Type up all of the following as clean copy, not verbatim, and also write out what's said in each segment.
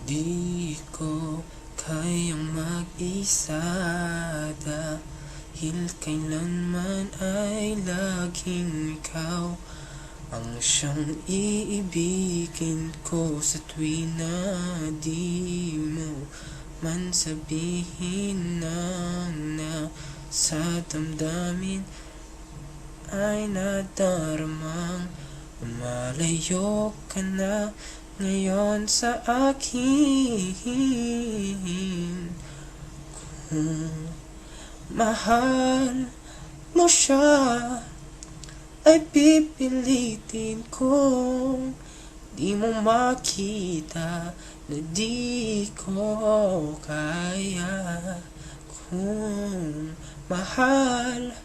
Di ko kayang mag-isa dahil kailanman ay laging ikaw ang siyang iibigin ko sa tuwing na di mo man sabihin na sa damdamin ay nadaramang lumalayo ka na ngayon sa akin. Kung mahal mo siya ay pipilitin kong di mo makita na di ko kaya. Kung mahal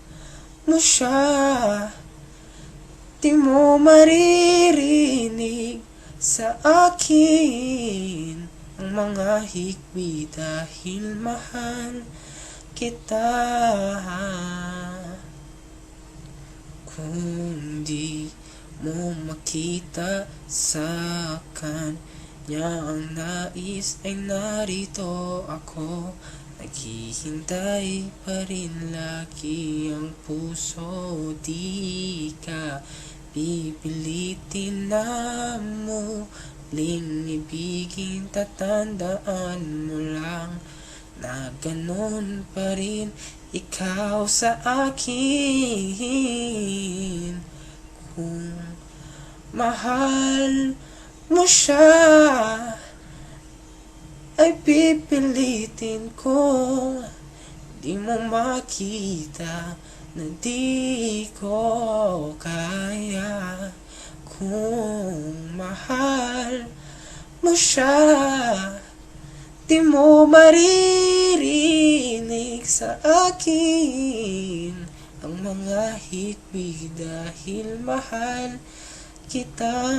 mo siya, di mo maririnig sa akin ang mga hikbi dahil mahal kita. Kung di mo makita sa kanya ang nais ay narito ako. Naghihintay pa rin lagi ang puso, di ka pipilitin na muling ibigin. Tatandaan mo lang na ganun pa rin ikaw sa akin. Kung mahal mo siya ay pipilitin ko di mo makita na di ko kaya. Kung mahal mo siya, di mo maririnig sa akin ang mga hikbi dahil mahal kita.